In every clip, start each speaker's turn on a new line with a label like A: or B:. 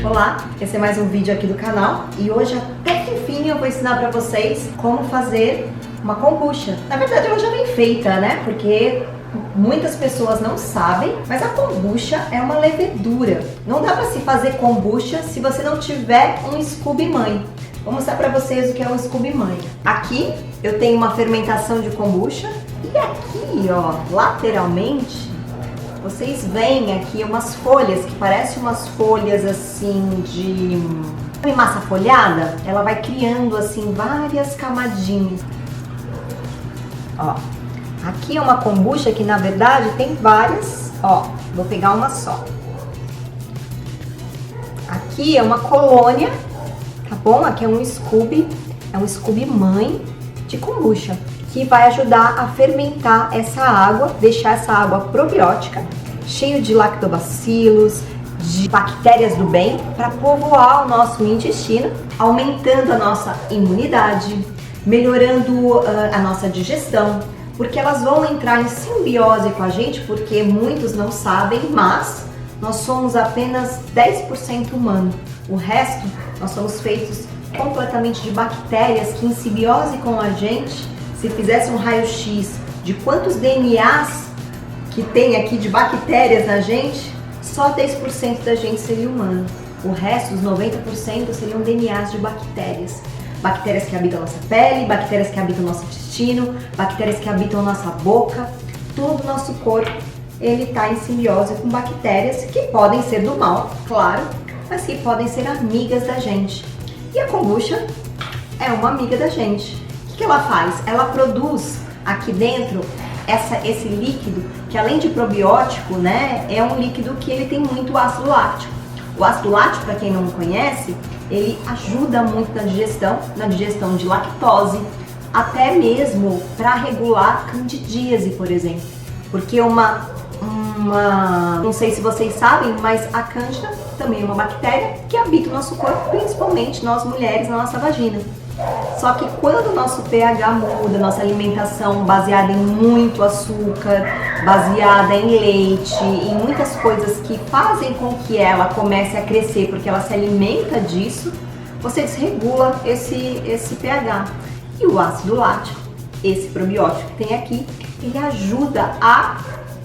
A: Olá, esse é mais um vídeo aqui do canal e hoje até que enfim eu vou ensinar pra vocês como fazer uma kombucha. Na verdade ela já vem feita, né? Porque muitas pessoas não sabem, mas a kombucha é uma levedura. Não dá pra se fazer kombucha se você não tiver um Scooby Mãe. Vou mostrar pra vocês o que é um Scooby Mãe. Aqui eu tenho uma fermentação de kombucha e aqui, ó, lateralmente, vocês veem aqui umas folhas que parecem umas folhas assim de massa folhada. Ela vai criando assim várias camadinhas. Ó, aqui é uma kombucha que na verdade tem várias. Ó, vou pegar uma só. Aqui é uma colônia, tá bom? Aqui é um Scooby mãe de kombucha, que vai ajudar a fermentar essa água, deixar essa água probiótica, cheio de lactobacilos, de bactérias do bem, para povoar o nosso intestino, aumentando a nossa imunidade, melhorando a nossa digestão, porque elas vão entrar em simbiose com a gente, porque muitos não sabem, mas nós somos apenas 10% humano. O resto, nós somos feitos completamente de bactérias que em simbiose com a gente. Se fizesse um raio-x de quantos DNAs que tem aqui de bactérias na gente, só 10% da gente seria humano. O resto, os 90%, seriam DNAs de bactérias. Bactérias que habitam nossa pele, bactérias que habitam nosso intestino, bactérias que habitam nossa boca. Todo o nosso corpo, ele está em simbiose com bactérias que podem ser do mal, claro, mas que podem ser amigas da gente. E a kombucha é uma amiga da gente. O que ela faz? Ela produz aqui dentro esse líquido que, além de probiótico, né, é um líquido que ele tem muito ácido lático. O ácido lático, para quem não conhece, ele ajuda muito na digestão de lactose, até mesmo para regular candidíase, por exemplo. Porque não sei se vocês sabem, mas a cândida também é uma bactéria que habita o nosso corpo, principalmente nós mulheres, na nossa vagina. Só que quando o nosso pH muda, nossa alimentação baseada em muito açúcar, baseada em leite, em muitas coisas que fazem com que ela comece a crescer, porque ela se alimenta disso, você desregula esse pH. E o ácido lático, esse probiótico que tem aqui, ele ajuda a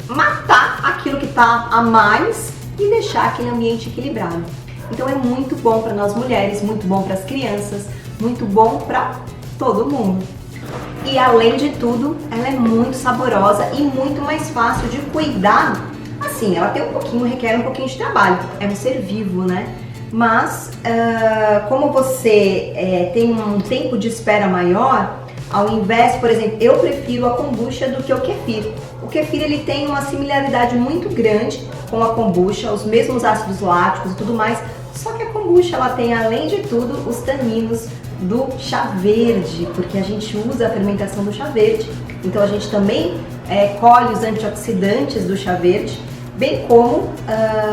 A: matar aquilo que está a mais e deixar aquele ambiente equilibrado. Então é muito bom para nós mulheres, muito bom para as crianças, muito bom para todo mundo. E além de tudo, ela é muito saborosa e muito mais fácil de cuidar. Assim, ela requer um pouquinho de trabalho, é um ser vivo, né? Mas como você tem um tempo de espera maior, ao invés, por exemplo, eu prefiro a kombucha do que o kefir. O kefir, ele tem uma similaridade muito grande com a kombucha, os mesmos ácidos láticos e tudo mais, só que a kombucha, ela tem, além de tudo, os taninos do chá verde, porque a gente usa a fermentação do chá verde, então a gente também colhe os antioxidantes do chá verde, bem como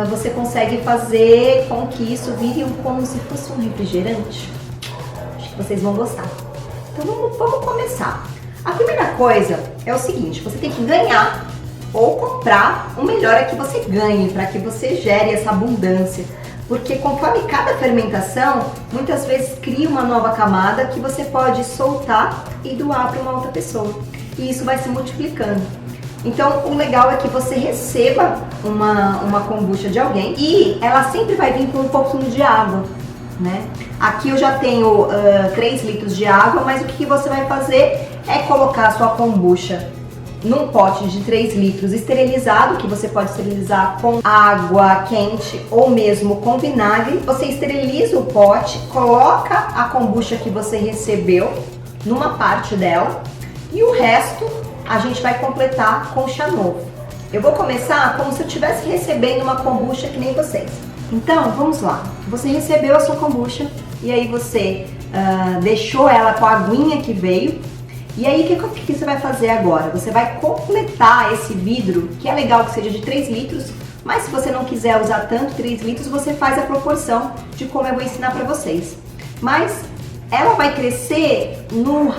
A: você consegue fazer com que isso vire como se fosse um refrigerante. Acho que vocês vão gostar. Então vamos começar. A primeira coisa é o seguinte: você tem que ganhar ou comprar, o melhor é que você ganhe, para que você gere essa abundância. Porque conforme cada fermentação, muitas vezes cria uma nova camada que você pode soltar e doar para uma outra pessoa. E isso vai se multiplicando. Então o legal é que você receba uma kombucha de alguém e ela sempre vai vir com um pouquinho de água, né? Aqui eu já tenho 3 litros de água, mas o que você vai fazer é colocar a sua kombucha num pote de 3 litros esterilizado, que você pode esterilizar com água quente ou mesmo com vinagre. Você esteriliza o pote, coloca a kombucha que você recebeu numa parte dela e o resto a gente vai completar com chá novo. Eu vou começar como se eu estivesse recebendo uma kombucha que nem vocês. Então, vamos lá. Você recebeu a sua kombucha e aí você deixou ela com a aguinha que veio. E aí, o que você vai fazer agora? Você vai completar esse vidro, que é legal que seja de 3 litros, Mas se você não quiser usar tanto 3 litros, você faz a proporção de como eu vou ensinar para vocês. Mas ela vai crescer no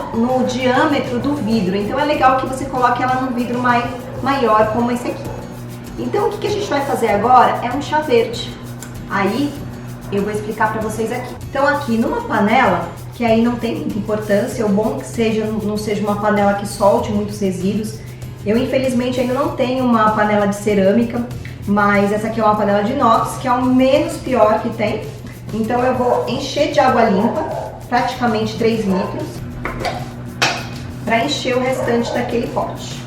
A: diâmetro do vidro, então é legal que você coloque ela num vidro maior como esse aqui. Então o que a gente vai fazer agora é um chá verde. Aí eu vou explicar para vocês aqui. Então aqui numa panela, que aí não tem muita importância, o bom que não seja uma panela que solte muitos resíduos. Eu infelizmente ainda não tenho uma panela de cerâmica, mas essa aqui é uma panela de inox, que é o menos pior que tem. Então eu vou encher de água limpa, praticamente 3 litros, para encher o restante daquele pote.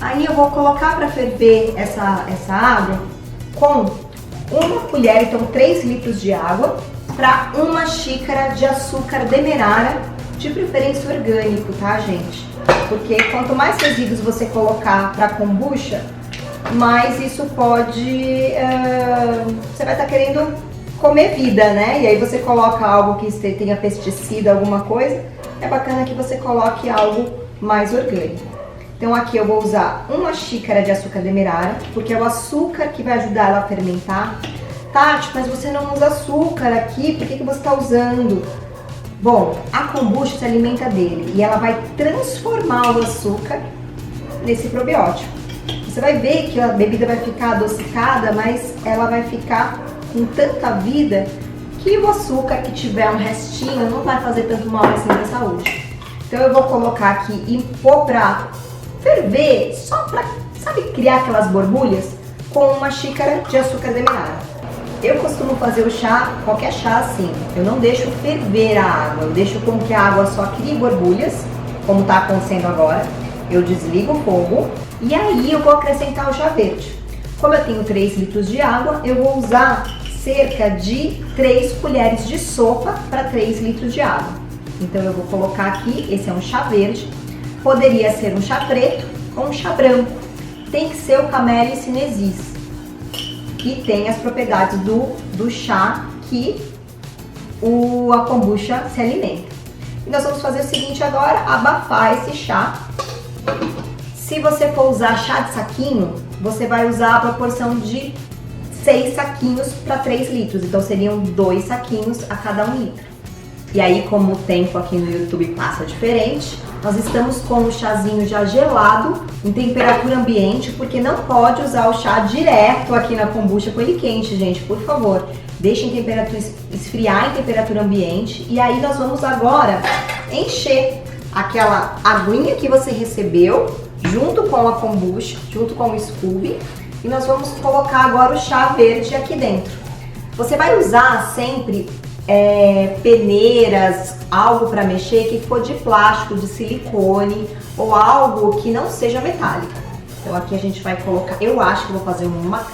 A: Aí eu vou colocar para ferver essa água com uma colher, então 3 litros de água, para 1 xícara de açúcar demerara, de preferência orgânico, tá, gente? Porque quanto mais resíduos você colocar para kombucha, mais isso pode... você vai estar querendo comer vida, né? E aí você coloca algo que tenha pesticida, alguma coisa, é bacana que você coloque algo mais orgânico. Então aqui eu vou usar 1 xícara de açúcar demerara, porque é o açúcar que vai ajudar ela a fermentar. Tati, mas você não usa açúcar aqui, por que você está usando? Bom, a kombucha se alimenta dele e ela vai transformar o açúcar nesse probiótico. Você vai ver que a bebida vai ficar adocicada, mas ela vai ficar com tanta vida que o açúcar que tiver um restinho não vai fazer tanto mal assim para a saúde. Então eu vou colocar aqui e pôr para ferver, só para, sabe, criar aquelas borbulhas, com 1 xícara de açúcar demerara. Eu costumo fazer o chá, qualquer chá assim, eu não deixo ferver a água, eu deixo com que a água só crie borbulhas, como está acontecendo agora. Eu desligo o fogo e aí eu vou acrescentar o chá verde. Como eu tenho 3 litros de água, eu vou usar cerca de 3 colheres de sopa para 3 litros de água. Então eu vou colocar aqui, esse é um chá verde, poderia ser um chá preto ou um chá branco. Tem que ser o Camellia sinensis, que tem as propriedades do chá que a kombucha se alimenta. E nós vamos fazer o seguinte agora, abafar esse chá. Se você for usar chá de saquinho, você vai usar a proporção de 6 saquinhos para 3 litros. Então seriam 2 saquinhos a cada 1 litro. E aí, como o tempo aqui no YouTube passa diferente, nós estamos com o chazinho já gelado, em temperatura ambiente, porque não pode usar o chá direto aqui na kombucha com ele quente, gente, por favor. Deixe em temperatura, esfriar em temperatura ambiente. E aí nós vamos agora encher aquela aguinha que você recebeu, junto com a kombucha, junto com o Scooby, e nós vamos colocar agora o chá verde aqui dentro. Você vai usar sempre peneiras, algo para mexer que for de plástico, de silicone ou algo que não seja metálico. Então aqui a gente vai colocar, eu acho que vou fazer uma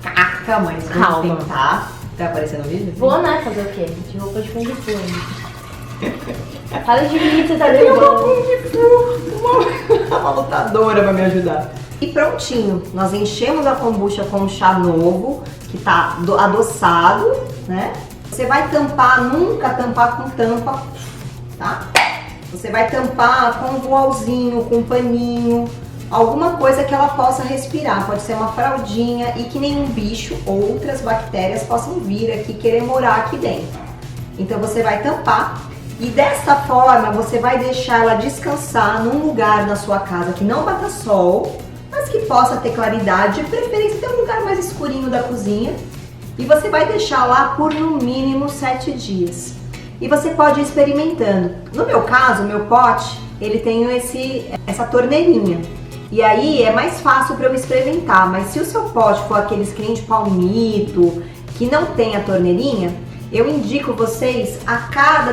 A: caca, mas vamos tentar. Vai aparecer no vídeo?
B: Vou, né? Fazer o quê? De roupa de Kung Fu. Fala de mim, você tá levando.
A: Uma lutadora vai me ajudar. E prontinho, nós enchemos a kombucha com um chá novo, que tá adoçado, né? Você vai tampar, nunca tampar com tampa, tá? Você vai tampar com um voalzinho, com um paninho, alguma coisa que ela possa respirar. Pode ser uma fraldinha e que nenhum bicho ou outras bactérias possam vir aqui querer morar aqui dentro. Então você vai tampar e dessa forma você vai deixar ela descansar num lugar na sua casa que não bata sol, mas que possa ter claridade, de preferência ter um lugar mais escurinho da cozinha. E você vai deixar lá por no mínimo 7 dias. E você pode ir experimentando. No meu caso, o meu pote, ele tem essa torneirinha. E aí é mais fácil para eu experimentar. Mas se o seu pote for aqueles que nem de palmito, que não tem a torneirinha, eu indico vocês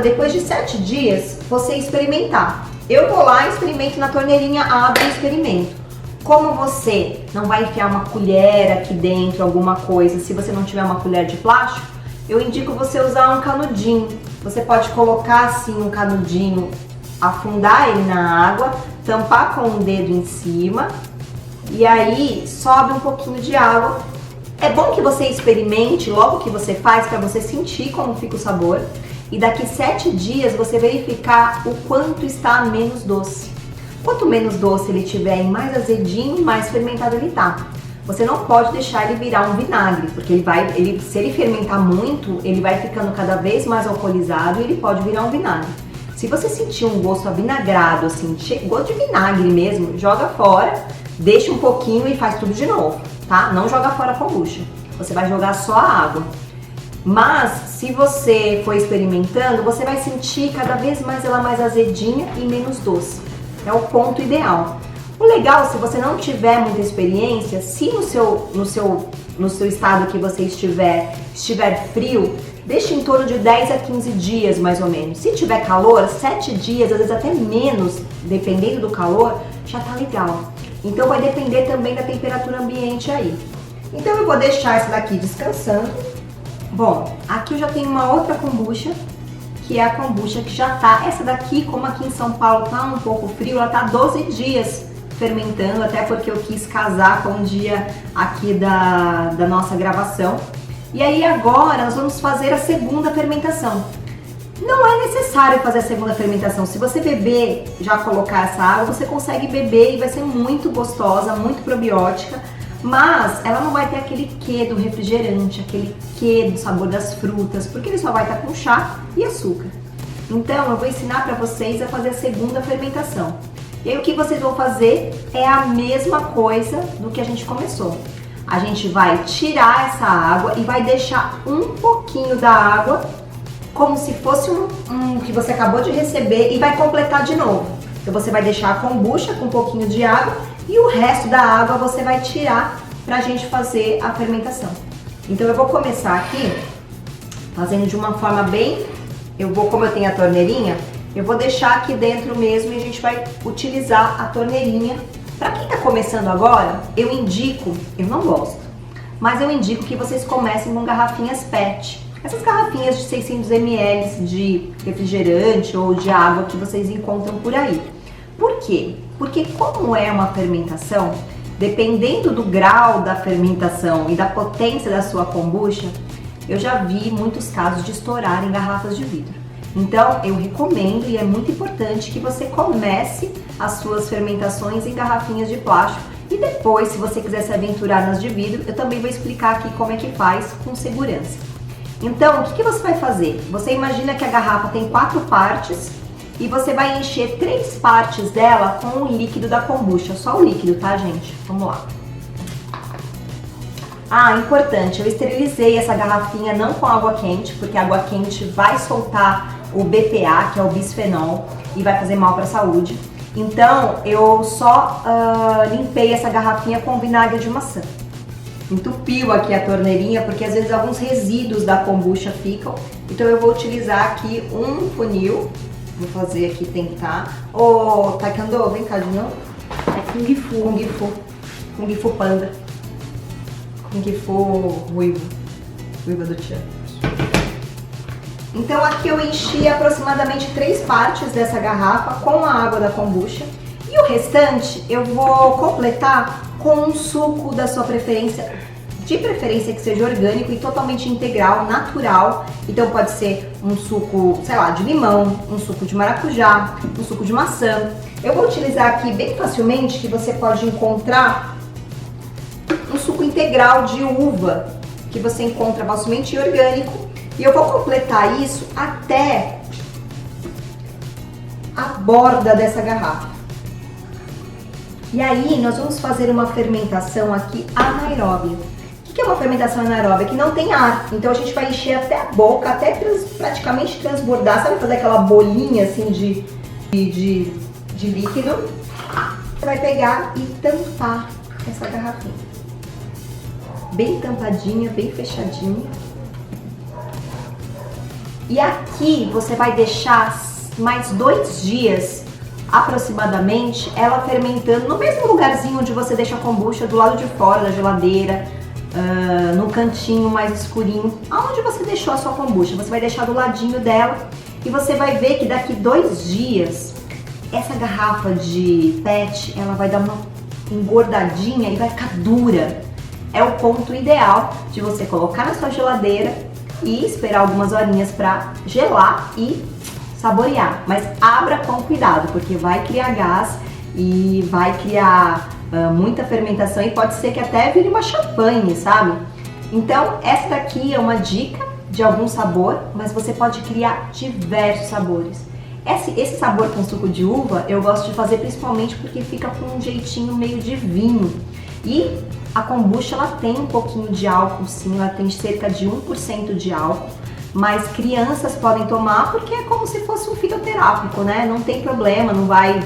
A: depois de 7 dias, você experimentar. Eu vou lá, experimento na torneirinha, abro e experimento. Como você não vai enfiar uma colher aqui dentro, alguma coisa, se você não tiver uma colher de plástico, eu indico você usar um canudinho. Você pode colocar assim um canudinho, afundar ele na água, tampar com o dedo em cima e aí sobe um pouquinho de água. É bom que você experimente logo que você faz para você sentir como fica o sabor e daqui 7 dias você verificar o quanto está menos doce. Quanto menos doce ele tiver e mais azedinho, mais fermentado ele tá. Você não pode deixar ele virar um vinagre, porque se ele fermentar muito, ele vai ficando cada vez mais alcoolizado e ele pode virar um vinagre. Se você sentir um gosto avinagrado, assim, gosto de vinagre mesmo, joga fora, deixa um pouquinho e faz tudo de novo, tá? Não joga fora a kombucha, você vai jogar só a água. Mas, se você for experimentando, você vai sentir cada vez mais ela mais azedinha e menos doce. É o ponto ideal. O legal, se você não tiver muita experiência, se no seu estado que você estiver frio, deixe em torno de 10 a 15 dias, mais ou menos. Se tiver calor, 7 dias, às vezes até menos, dependendo do calor, já tá legal. Então vai depender também da temperatura ambiente aí. Então eu vou deixar essa daqui descansando. Bom, aqui eu já tenho uma outra kombucha, que é a kombucha que já tá, essa daqui, como aqui em São Paulo tá um pouco frio, ela tá 12 dias fermentando, até porque eu quis casar com o dia aqui da nossa gravação. E aí agora nós vamos fazer a segunda fermentação. Não é necessário fazer a segunda fermentação. Se você beber, já colocar essa água, você consegue beber e vai ser muito gostosa, muito probiótica. Mas ela não vai ter aquele quê do refrigerante, aquele quê do sabor das frutas, porque ele só vai estar com chá e açúcar. Então eu vou ensinar para vocês a fazer a segunda fermentação. E aí o que vocês vão fazer é a mesma coisa do que a gente começou. A gente vai tirar essa água e vai deixar um pouquinho da água como se fosse um que você acabou de receber e vai completar de novo. Então você vai deixar a kombucha com um pouquinho de água e o resto da água você vai tirar pra gente fazer a fermentação. Então eu vou começar aqui fazendo de uma forma bem... como eu tenho a torneirinha, eu vou deixar aqui dentro mesmo e a gente vai utilizar a torneirinha. Para quem está começando agora, eu não gosto, mas eu indico que vocês comecem com garrafinhas PET. Essas garrafinhas de 600 ml de refrigerante ou de água que vocês encontram por aí. Por quê? Porque como é uma fermentação, dependendo do grau da fermentação e da potência da sua kombucha, eu já vi muitos casos de estourar em garrafas de vidro. Então, eu recomendo e é muito importante que você comece as suas fermentações em garrafinhas de plástico e depois, se você quiser se aventurar nas de vidro, eu também vou explicar aqui como é que faz com segurança. Então, o que você vai fazer? Você imagina que a garrafa tem 4 partes e você vai encher 3 partes dela com o líquido da kombucha, só o líquido, tá, gente? Vamos lá. Ah, importante, eu esterilizei essa garrafinha não com água quente, porque a água quente vai soltar o BPA, que é o bisfenol, e vai fazer mal para a saúde. Então, eu só limpei essa garrafinha com vinagre de maçã. Entupiu aqui a torneirinha, porque às vezes alguns resíduos da kombucha ficam. Então, eu vou utilizar aqui um funil. Vou fazer aqui, tentar. Ô, Taekwondo, vem cá de novo.
B: É Kung Fu.
A: Kung Fu. Kung Fu Panda. Kung Fu ruivo. Ruiva do Tchan. Então aqui eu enchi aproximadamente 3 partes dessa garrafa com a água da kombucha. E o restante eu vou completar com um suco da sua preferência, de preferência que seja orgânico e totalmente integral, natural. Então pode ser um suco, sei lá, de limão, um suco de maracujá, um suco de maçã. Eu vou utilizar aqui bem facilmente, que você pode encontrar um suco integral de uva, que você encontra facilmente e orgânico. E eu vou completar isso até a borda dessa garrafa. E aí nós vamos fazer uma fermentação aqui anaeróbia. O que é uma fermentação anaeróbia? Que não tem ar. Então a gente vai encher até a boca, até praticamente transbordar. Sabe fazer aquela bolinha assim de líquido? Você vai pegar e tampar essa garrafinha. Bem tampadinha, bem fechadinha. E aqui você vai deixar mais 2 dias, aproximadamente, ela fermentando no mesmo lugarzinho onde você deixa a kombucha, do lado de fora da geladeira, no cantinho mais escurinho, aonde você deixou a sua kombucha. Você vai deixar do ladinho dela e você vai ver que daqui 2 dias, essa garrafa de PET, ela vai dar uma engordadinha e vai ficar dura. É o ponto ideal de você colocar na sua geladeira e esperar algumas horinhas para gelar e saborear. Mas abra com cuidado, porque vai criar gás e vai criar muita fermentação e pode ser que até vire uma champanhe, sabe? Então, essa daqui é uma dica de algum sabor, mas você pode criar diversos sabores. Esse sabor com suco de uva eu gosto de fazer principalmente porque fica com um jeitinho meio de vinho. E a kombucha ela tem um pouquinho de álcool, sim, ela tem cerca de 1% de álcool, mas crianças podem tomar porque é como se fosse um fitoterápico, né? Não tem problema, não vai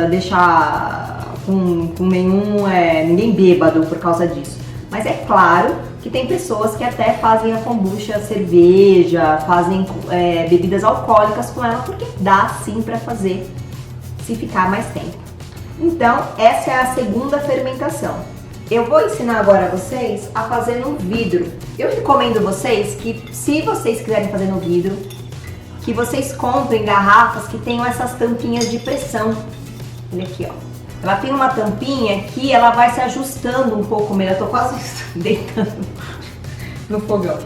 A: deixar com ninguém bêbado por causa disso. Mas é claro que tem pessoas que até fazem a kombucha cerveja, fazem bebidas alcoólicas com ela, porque dá sim para fazer se ficar mais tempo. Então, essa é a segunda fermentação. Eu vou ensinar agora vocês a fazer no vidro. Eu recomendo vocês que, se vocês quiserem fazer no vidro, que vocês comprem garrafas que tenham essas tampinhas de pressão. Olha aqui, ó. Ela tem uma tampinha que ela vai se ajustando um pouco melhor. Eu tô quase deitando no fogão.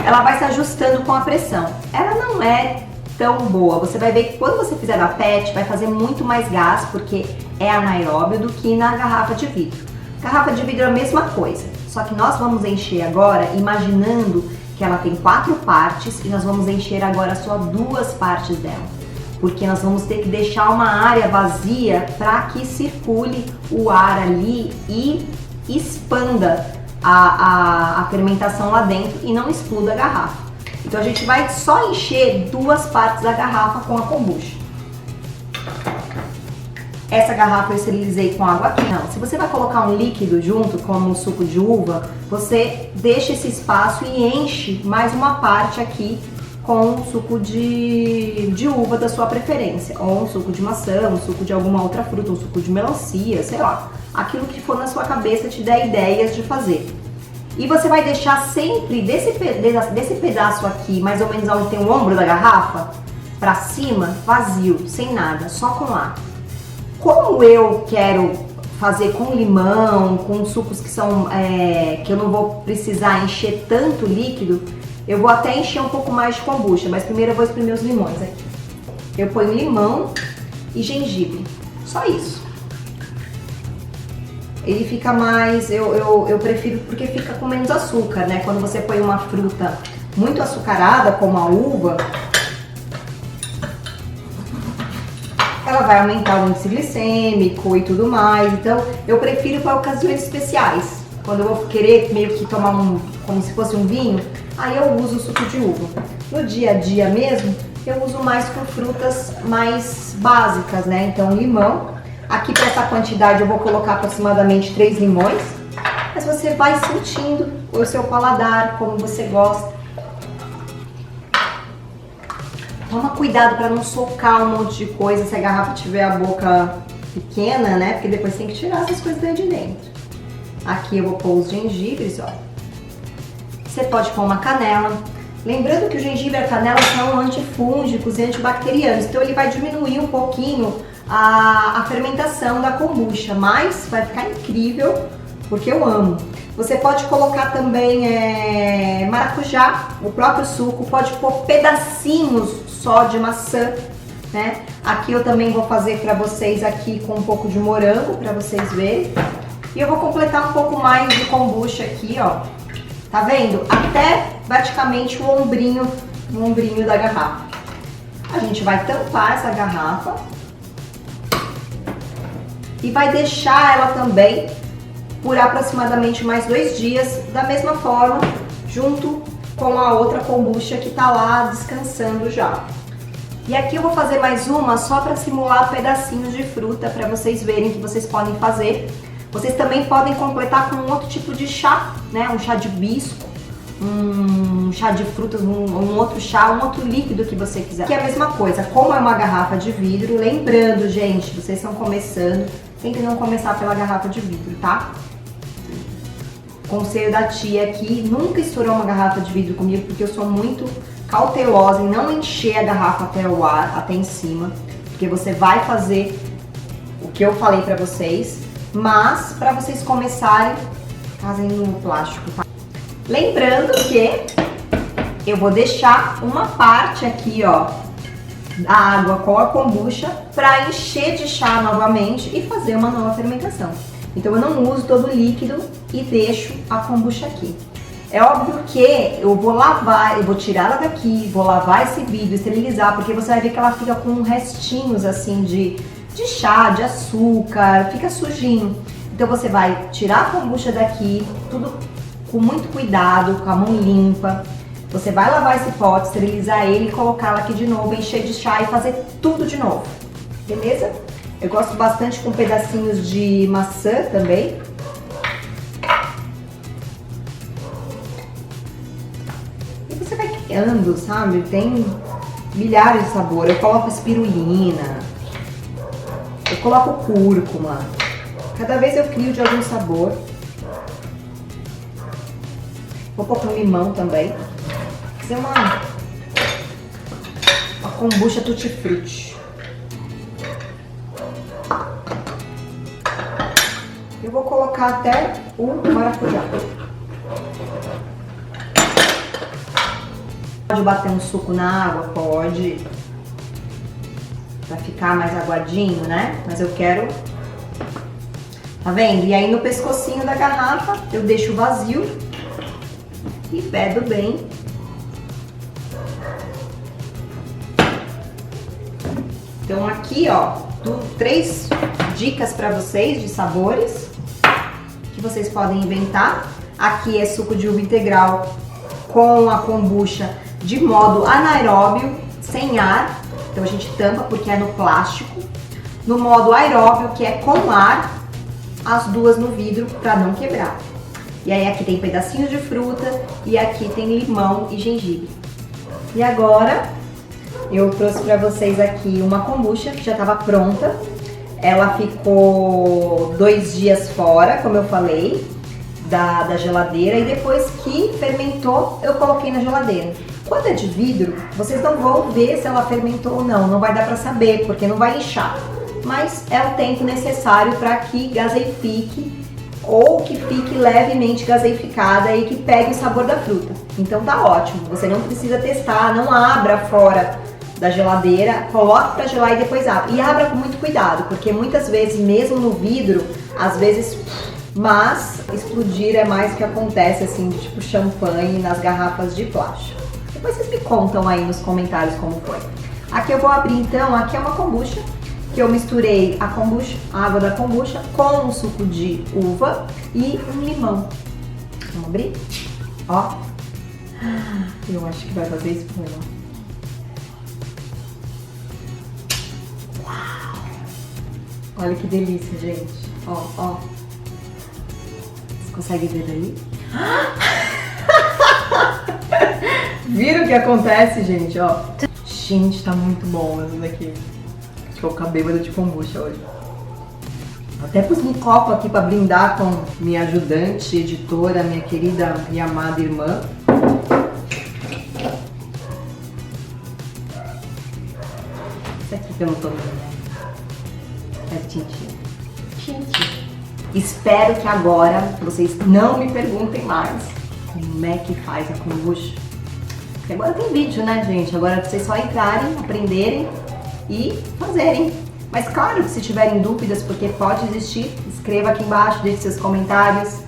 A: Ela vai se ajustando com a pressão. Ela não é tão boa. Você vai ver que quando você fizer na PET vai fazer muito mais gás, porque é anaeróbio, do que na garrafa de vidro. Garrafa de vidro é a mesma coisa, só que nós vamos encher agora imaginando que ela tem 4 partes e nós vamos encher agora só 2 partes dela. Porque nós vamos ter que deixar uma área vazia para que circule o ar ali e expanda a fermentação lá dentro e não exploda a garrafa. Então a gente vai só encher 2 partes da garrafa com a kombucha. Essa garrafa eu esterilizei com água aqui. Não, se você vai colocar um líquido junto, como o suco de uva, você deixa esse espaço e enche mais uma parte aqui com o suco de uva da sua preferência, ou um suco de maçã, um suco de alguma outra fruta, um suco de melancia, sei lá, aquilo que for na sua cabeça te der ideias de fazer. E você vai deixar sempre desse pedaço aqui, mais ou menos onde tem o ombro da garrafa, pra cima, vazio, sem nada, só com ar. Como eu quero fazer com limão, com sucos que são que eu não vou precisar encher tanto líquido, eu vou até encher um pouco mais de kombucha, mas primeiro eu vou exprimir os limões aqui. Eu ponho limão e gengibre, só isso. Ele fica mais, eu prefiro porque fica com menos açúcar, né? Quando você põe uma fruta muito açucarada, como a uva, ela vai aumentar o índice glicêmico e tudo mais. Então, eu prefiro para ocasiões especiais. Quando eu vou querer meio que tomar como se fosse um vinho, aí eu uso o suco de uva. No dia a dia mesmo, eu uso mais com frutas mais básicas, né? Então, limão. Aqui para essa quantidade eu vou colocar aproximadamente 3 limões. Mas você vai sentindo o seu paladar, como você gosta. Toma cuidado para não socar um monte de coisa se a garrafa tiver a boca pequena, né? Porque depois tem que tirar essas coisas daí de dentro. Aqui eu vou pôr os gengibres, ó. Você pode pôr uma canela. Lembrando que o gengibre e a canela são antifúngicos e antibacterianos, então ele vai diminuir um pouquinho a fermentação da kombucha, mas vai ficar incrível, porque eu amo. Você pode colocar também maracujá, o próprio suco, pode pôr pedacinhos só de maçã, né? Aqui eu também vou fazer para vocês aqui com um pouco de morango, para vocês verem. E eu vou completar um pouco mais de kombucha aqui, ó. Tá vendo? Até praticamente o ombrinho da garrafa. A gente vai tampar essa garrafa e vai deixar ela também por aproximadamente mais 2 dias, da mesma forma, junto com a outra kombucha que tá lá descansando já. E aqui eu vou fazer mais uma só para simular pedacinhos de fruta, para vocês verem que vocês podem fazer. Vocês também podem completar com um outro tipo de chá, né? Um chá de hibisco, um chá de frutas, um outro chá, um outro líquido que você quiser. Aqui é a mesma coisa, como é uma garrafa de vidro, lembrando, gente, vocês estão começando, sempre não começar pela garrafa de vidro, tá? Conselho da tia aqui, nunca estourou uma garrafa de vidro comigo, porque eu sou muito cautelosa em não encher a garrafa até o ar, até em cima, porque você vai fazer o que eu falei pra vocês, mas pra vocês começarem, fazem no plástico, tá? Lembrando que eu vou deixar uma parte aqui, ó, a água com a kombucha para encher de chá novamente e fazer uma nova fermentação. Então eu não uso todo o líquido e deixo a kombucha aqui. É óbvio que eu vou lavar, eu vou tirar ela daqui, vou lavar esse vidro, esterilizar, porque você vai ver que ela fica com restinhos assim de chá, de açúcar, fica sujinho. Então você vai tirar a kombucha daqui, tudo com muito cuidado, com a mão limpa. Você vai lavar esse pote, esterilizar ele, colocá-la aqui de novo, encher de chá e fazer tudo de novo, beleza? Eu gosto bastante com pedacinhos de maçã também. E você vai criando, sabe? Tem milhares de sabores. Eu coloco espirulina, eu coloco cúrcuma. Cada vez eu crio de algum sabor. Vou pôr com limão também. Fazer uma kombucha tutti-frutti. Eu vou colocar até o maracujá. Pode bater um suco na água? Pode. Pra ficar mais aguadinho, né? Mas eu quero... Tá vendo? E aí no pescocinho da garrafa eu deixo vazio e bedo bem. Então aqui, ó, 3 dicas para vocês de sabores que vocês podem inventar. Aqui é suco de uva integral com a kombucha de modo anaeróbio, sem ar. Então a gente tampa porque é no plástico. No modo aeróbio, que é com ar, as duas no vidro para não quebrar. E aí aqui tem pedacinhos de fruta e aqui tem limão e gengibre. E agora eu trouxe para vocês aqui uma kombucha que já estava pronta. Ela ficou 2 dias fora, como eu falei, da geladeira, e depois que fermentou eu coloquei na geladeira. Quando é de vidro, vocês não vão ver se ela fermentou ou não, não vai dar para saber, porque não vai inchar. Mas é o tempo necessário para que gaseifique ou que fique levemente gaseificada e que pegue o sabor da fruta. Então tá ótimo, você não precisa testar, não abra fora da geladeira, coloque para gelar e depois abra. E abra com muito cuidado, porque muitas vezes, mesmo no vidro, às vezes, mas explodir é mais o que acontece assim, de tipo champanhe nas garrafas de plástico. Depois vocês me contam aí nos comentários como foi. Aqui eu vou abrir então, aqui é uma kombucha, que eu misturei a kombucha, a água da kombucha com um suco de uva e um limão. Vamos abrir? Ó. Eu acho que vai fazer espuma. Uau! Olha que delícia, gente. Ó, ó. Vocês conseguem ver daí? Viram o que acontece, gente? Ó. Gente, tá muito bom isso daqui. Acho que eu vou ficar bêbada de kombucha hoje. Até pus um copo aqui pra brindar com minha ajudante, editora, minha querida e amada irmã. Isso aqui que eu não tô vendo, né? É tintim. Tintim. Espero que agora vocês não me perguntem mais como é que faz a kombucha. Porque agora tem vídeo, né, gente? Agora é vocês só entrarem, aprenderem e fazerem. Mas claro que se tiverem dúvidas, porque pode existir, escreva aqui embaixo, deixe seus comentários.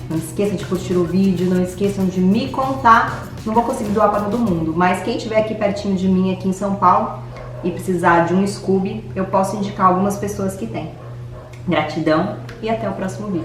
A: Não esqueçam de curtir o vídeo, não esqueçam de me contar. Não vou conseguir doar para todo mundo, mas quem estiver aqui pertinho de mim, aqui em São Paulo, e precisar de um Scooby, eu posso indicar algumas pessoas que têm. Gratidão e até o próximo vídeo.